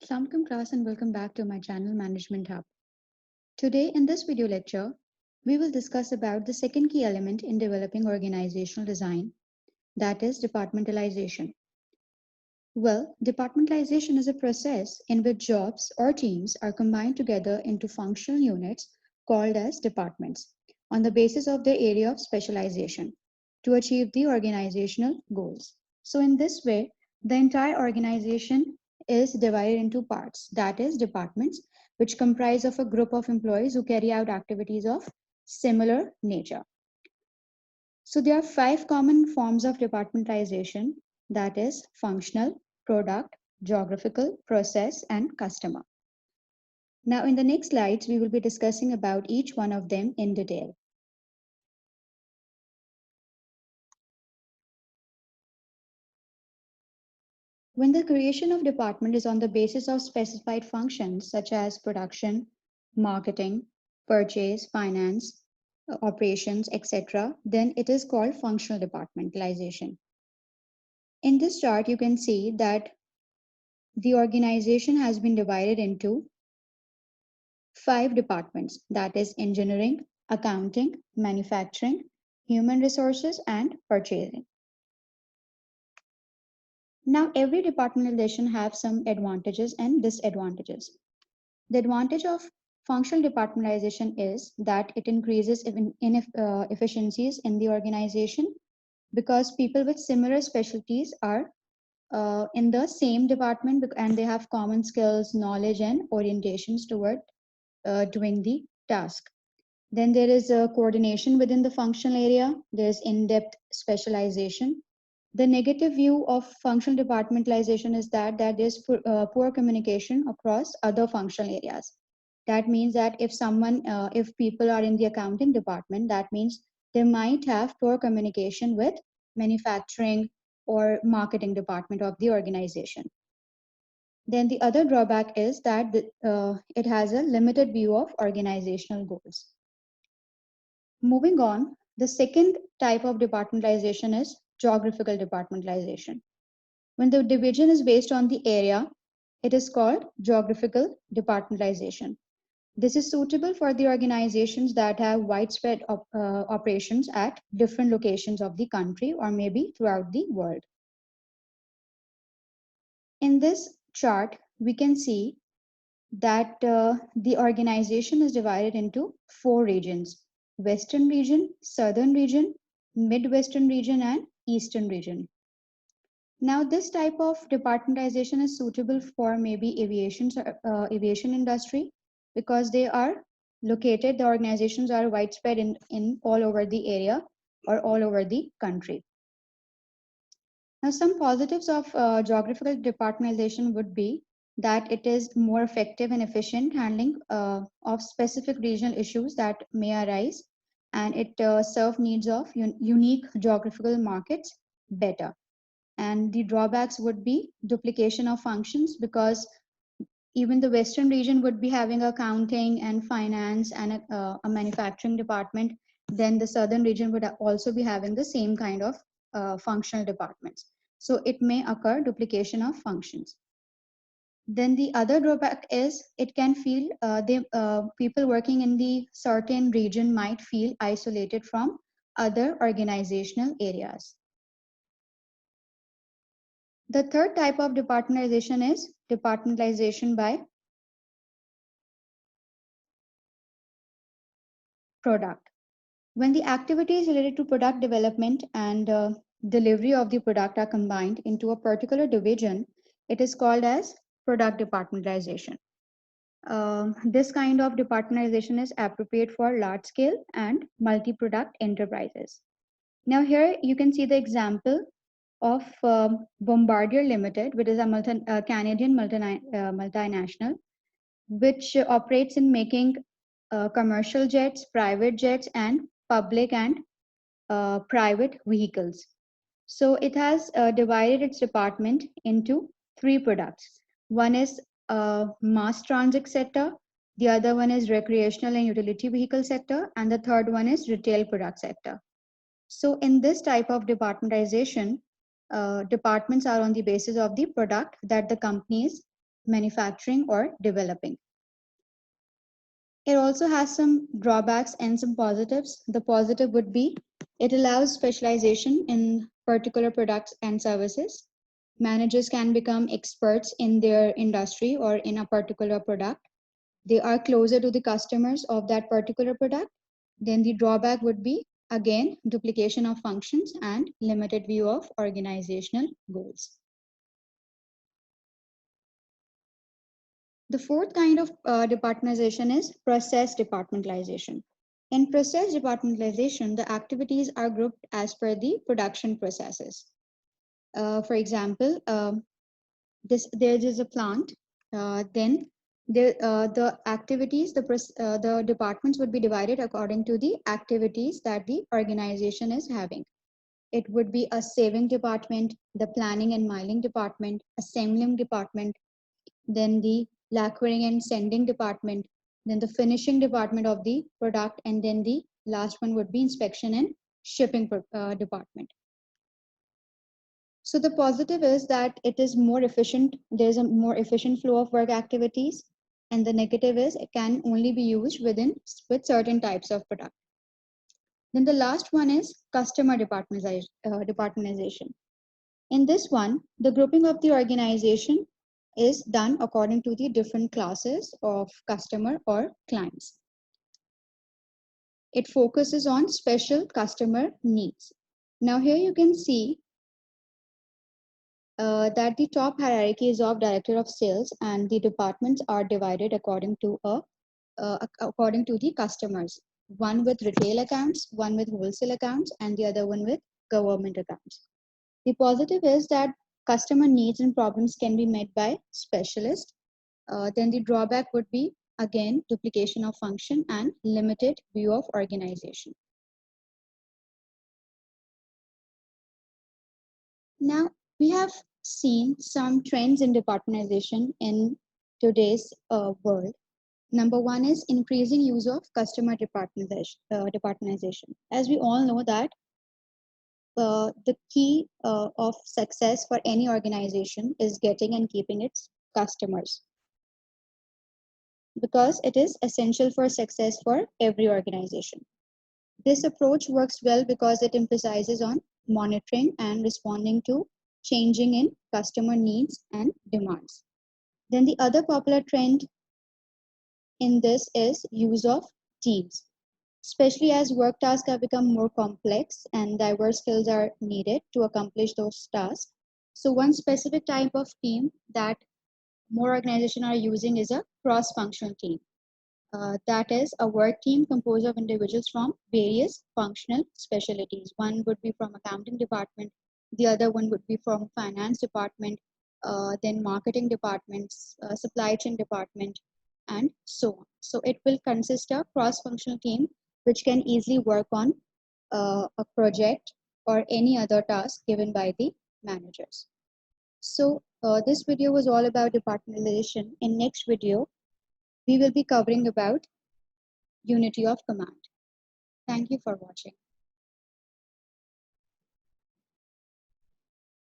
Assalamualaikum class and welcome back to my channel Management Hub. Today in this video lecture, we will discuss about the second key element in developing organizational design, that is departmentalization. Well, departmentalization is a process in which jobs or teams are combined together into functional units called as departments on the basis of their area of specialization to achieve the organizational goals. So in this way, the entire organization is divided into parts, that is departments, which comprise of a group of employees who carry out activities of similar nature. So there are 5 common forms of departmentalization, that is functional, product, geographical, process, and customer. Now in the next slides, we will be discussing about each one of them in detail. When the creation of department is on the basis of specified functions such as production, marketing, purchase, finance, operations, etc., then it is called functional departmentalization. In this chart, you can see that the organization has been divided into 5 departments, that is engineering, accounting, manufacturing, human resources, and purchasing. Now, every departmentalization has some advantages and disadvantages. The advantage of functional departmentalization is that it increases efficiencies in the organization because people with similar specialties are in the same department and they have common skills, knowledge, and orientations toward doing the task. Then there is a coordination within the functional area. There's in-depth specialization. The negative view of functional departmentalization is that there's poor communication across other functional areas. That means that if people are in the accounting department, that means they might have poor communication with manufacturing or marketing department of the organization. Then the other drawback is that it has a limited view of organizational goals. Moving on, the second type of departmentalization is geographical departmentalization. When the division is based on the area, it is called geographical departmentalization. This is suitable for the organizations that have widespread operations at different locations of the country or maybe throughout the world. In this chart, we can see that the organization is divided into 4 regions: Western region, Southern region, Midwestern region, and Eastern region. Now, this type of departmentalization is suitable for maybe aviation industry because they are located, the organizations are widespread in all over the area or all over the country. Now, some positives of geographical departmentalization would be that it is more effective and efficient handling of specific regional issues that may arise, and it serves needs of unique geographical markets better. And the drawbacks would be duplication of functions because even the Western region would be having accounting and finance and a manufacturing department. Then the Southern region would also be having the same kind of functional departments. So it may occur duplication of functions. Then the other drawback is it can feel people working in the certain region might feel isolated from other organizational areas. The third type of departmentalization is departmentalization by product. When the activities related to product development and delivery of the product are combined into a particular division, it is called as product departmentalization. This kind of departmentalization is appropriate for large scale and multi-product enterprises. Now here you can see the example of Bombardier Limited, which is a Canadian multinational, which operates in making commercial jets, private jets, and public and private vehicles. So it has divided its department into 3 products. One is mass transit sector, the other one is recreational and utility vehicle sector, and the third one is retail product sector. So in this type of departmentalization, departments are on the basis of the product that the company is manufacturing, or developing. It also has some drawbacks and some positives. The positive would be it allows specialization in particular products and services. Managers can become experts in their industry or in a particular product. They are closer to the customers of that particular product. Then the drawback would be, again, duplication of functions and limited view of organizational goals. The fourth kind of departmentalization is process departmentalization. In process departmentalization, the activities are grouped as per the production processes. For example, there is a plant, then the activities, the departments would be divided according to the activities that the organization is having. It would be a saving department, the planning and miling department, assembling department, then the lacquering and sanding department, then the finishing department of the product, and then the last one would be inspection and shipping department. So the positive is that it is more efficient. There's a more efficient flow of work activities. And the negative is it can only be used with certain types of product. Then the last one is customer departmentalization. In this one, the grouping of the organization is done according to the different classes of customer or clients. It focuses on special customer needs. Now here you can see that the top hierarchy is of director of sales, and the departments are divided according to the customers. One with retail accounts, one with wholesale accounts, and the other one with government accounts. The positive is that customer needs and problems can be met by specialists. Then the drawback would be, again, duplication of function and limited view of organization. Now, we have seen some trends in departmentalization in today's world. Number one is increasing use of customer departmentalization. As we all know that the key of success for any organization is getting and keeping its customers, because it is essential for success for every organization. This approach works well because it emphasizes on monitoring and responding to changing in customer needs and demands. Then the other popular trend in this is use of teams, especially as work tasks have become more complex and diverse skills are needed to accomplish those tasks. So one specific type of team that more organizations are using is a cross-functional team. That is a work team composed of individuals from various functional specialties. One would be from accounting department, the other one would be from finance department, then marketing departments, supply chain department, and so on. So it will consist of cross-functional team which can easily work on a project or any other task given by the managers. So this video was all about departmentalization. In next video, we will be covering about unity of command. Thank you for watching.